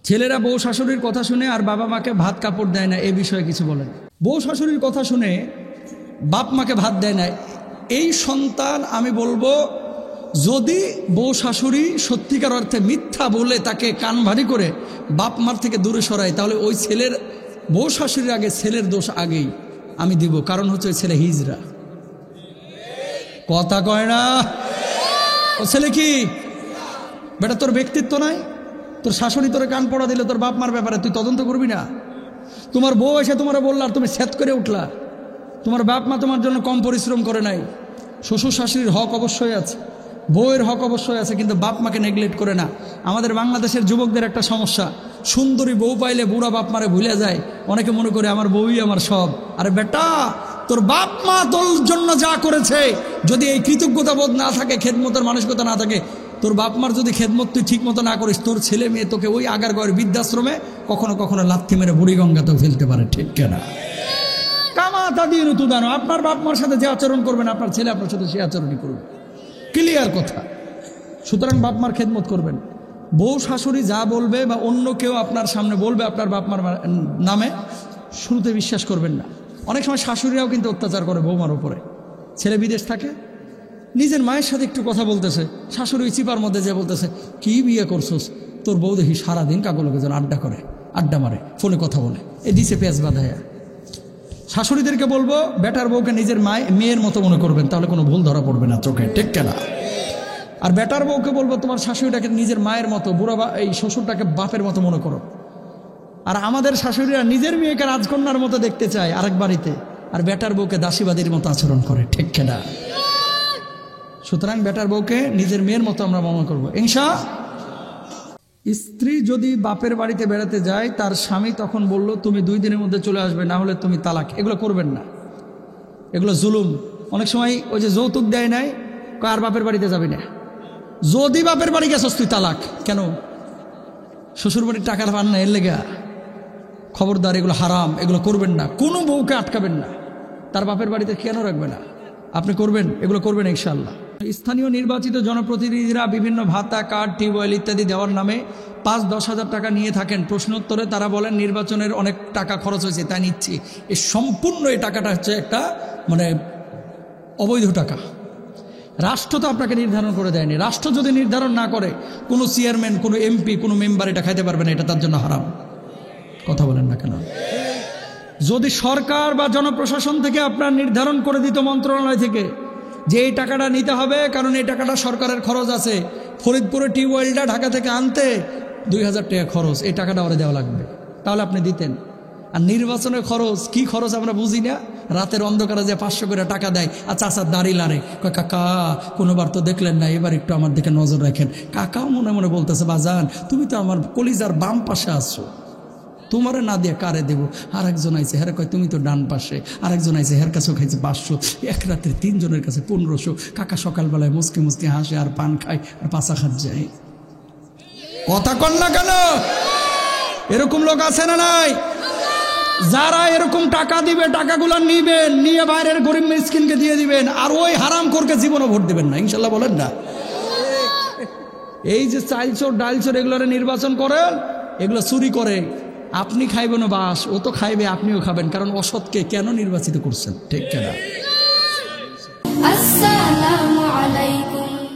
ছেলেরা বউ শাশুড়ির কথা শুনে আর বাবা মাকে ভাত কাপড় দেয় না, এই বিষয়ে কিছু বলেন। বউ শাশুড়ির কথা শুনে বাপ মাকে ভাত দেয় না, এই সন্তান আমি বলবো যদি বউ শাশুড়ি সত্যিকার অর্থে মিথ্যা বলে তাকে কান ভারী করে বাপ মার থেকে দূরে সরায়, তাহলে ওই ছেলের বউ শাশুড়ির আগে ছেলের দোষ আগেই আমি দিব। কারণ হচ্ছে ওই ছেলে হিজড়া, কথা কয় না। ও ছেলে কি বেটা, তোর ব্যক্তিত্ব নাই? তোর শাশুড়ি তোরে কান পড়া দিলে তোর বাপ মার ব্যাপারে তুই তদন্ত করবি না? তোমার বউ এসে তোমার বললা আর তুমি সেট করে উঠলা, তোমার বাপ মা তোমার জন্য কম পরিশ্রম করে নাই। শ্বশুর শাশুড়ির হক অবশ্যই আছে, বউয়ের হক অবশ্যই আছে, কিন্তু বাপ মাকে নেগলেক্ট করে না। আমাদের বাংলাদেশের যুবকদের একটা সমস্যা, সুন্দরী বউ পাইলে বুড়া বাপ মারে ভুলে যায়। অনেকে মনে করে আমার বউই আমার সব। আরে বেটা, তোর বাপ মা তোর জন্য যা করেছে, যদি এই কৃতজ্ঞতা বোধ না থাকে, খেদমতের মানসিকতা না থাকে, তোর বাপ মার যদি খেদমত তুই ঠিক মতো না করিস, তোর ছেলে মেয়ে তোকে ওই আগার গয়ের বৃদ্ধাশ্রমে কখনো কখনো লাথি মেরে বুড়িগঙ্গাতেও ফেলতে পারে, ঠিক কেনা? কামাতা দিয়ে ঋতু দানো, আপনার বাপ মার সাথে যে আচরণ করবেন আপনার ছেলে আপনার সাথে সে আচরণই করবে, ক্লিয়ার কথা। সুতরাং বাপ মার খেদমত করবেন। বউ শাশুড়ি যা বলবে বা অন্য কেউ আপনার সামনে বলবে আপনার বাপ মার নামে, শুরুতে বিশ্বাস করবেন না। অনেক সময় শাশুড়িরাও কিন্তু অত্যাচার করে বৌমার উপরে। ছেলে বিদেশ থাকে, নিজের মায়ের সাথে একটু কথা বলতেছে, শাশুড়ি চিপার মধ্যে যে বলতেছে কি বিয়ে করছোস, তোর বউ দেখি সারাদিন কাকুলোকে যেন আড্ডা মারে, ফোনে কথা বলে, এ দিছে পেঁয়াজ বাঁধায়া। শাশুড়িদেরকে বলবো বেটার বউকে নিজের মেয়ের মতো মনে করবেন, তাহলে কোনো ভুল ধরা পড়বে না চোখে, ঠিক কেনা? আর বেটার বউকে বলবো তোমার শাশুড়িটাকে নিজের মায়ের মতো, এই শ্বশুরটাকে বাপের মতো মনে করো। আর আমাদের শাশুড়িরা নিজের মেয়েকে রাজকন্যার মতো দেখতে চায় আরেক বাড়িতে, আর বেটার বউকে দাসীবাদীর মতো আচরণ করে, ঠিক কেনা? সুতরাং বেটার বউকে নিজের মেয়ের মতো আমরা মনে করবো ইনশাআল্লাহ। স্ত্রী যদি বাপের বাড়িতে বেড়াতে যায়, তার স্বামী তখন বলল তুমি 2 দিনের মধ্যে চলে আসবে, না হলে তুমি তালাক, এগুলো করবেন না, এগুলো জুলুম। অনেক সময় ওই যে যৌতুক দেয় নাই, আর বাপের বাড়িতে যাবি না, যদি বাপের বাড়ি গেছস তুই তালাক। কেন? শ্বশুর বাড়ির টাকা পান না, এর লেগা? খবরদার, এগুলো হারাম, এগুলো করবেন না। কোনো বউকে আটকাবেন না, তার বাপের বাড়িতে কেন রাখবে না? আপনি করবেন, এগুলো করবেন ইনশাআল্লাহ। স্থানীয় নির্বাচিত জনপ্রতিনিধিরা বিভিন্ন ভাতা, কার্ড, টিউবওয়েল ইত্যাদি দেওয়ার নামে 5-10 হাজার টাকা নিয়ে থাকেন। প্রশ্নোত্তরে তারা বলেন নির্বাচনের অনেক টাকা খরচ হয়েছে তাই নিচ্ছি। এই সম্পূর্ণ এই টাকাটা হচ্ছে একটা অবৈধ টাকা। রাষ্ট্র তো আপনাকে নির্ধারণ করে দেয়নি। রাষ্ট্র যদি নির্ধারণ না করে, কোনো চেয়ারম্যান, কোনো এমপি, কোনো মেম্বার এটা খাইতে পারবে না, এটা তার জন্য হারাম। কথা বলেন না কেন? যদি সরকার বা জনপ্রশাসন থেকে আপনার নির্ধারণ করে দিত, মন্ত্রণালয় থেকে, যে এই টাকাটা নিতে হবে কারণ এই টাকাটা সরকারের খরচ আছে, ফরিদপুরে টিউবওয়েলটা ঢাকা থেকে আনতে 2000 টাকা খরচ, এই টাকাটা ওরা দেওয়া লাগবে, তাহলে আপনি দিতেন। আর নির্বাচনের খরচ কি খরচ আমরা বুঝি না? রাতের অন্ধকারে যে 500 করে টাকা দেয়, আর চাচার দাড়ি লাড়ে, কয় কাকা কোনোবার তো দেখলেন না, এবার একটু আমার দিকে নজর রাখেন। কাকাও মনে মনে বলতেছে বাজান তুমি তো আমার কলিজার বাম পাশে আছো, তোমারে না দিয়ে কারে দেবো? আর একজন আইছে, হেরে কয় তুমি তো ডান পাশে। আরেকজন আইছে, হের কাছেও খাইছে 500। এক রাত্রে 3 জনের কাছে 1500। কাকা সকালবেলায় মুসকি মুসকি হাসে আর পান খায় আর পাচা খাত যায়। কথা কন না কেন? এরকম লোক আছে না নাই? যারা এরকম টাকা দিবে, টাকাগুলো নিবেন, নিয়ে বাইরের গরিব মিসকিনকে দিয়ে দিবেন, আর ওই হারাম করকে জীবনও ভোট দিবেন না, ইনশাল্লাহ বলেন না? এই যে চাইলচোর ডাইলচোর এগুলোরে নির্বাচন করেন, এগুলো চুরি করে, আপনি খাইবেন বাস, ও তো খাইবে, আপনিও খাবেন, কারণ অসৎকে কেন নির্বাচিত করছেন, ঠিক কিনা? আসসালামু আলাইকুম।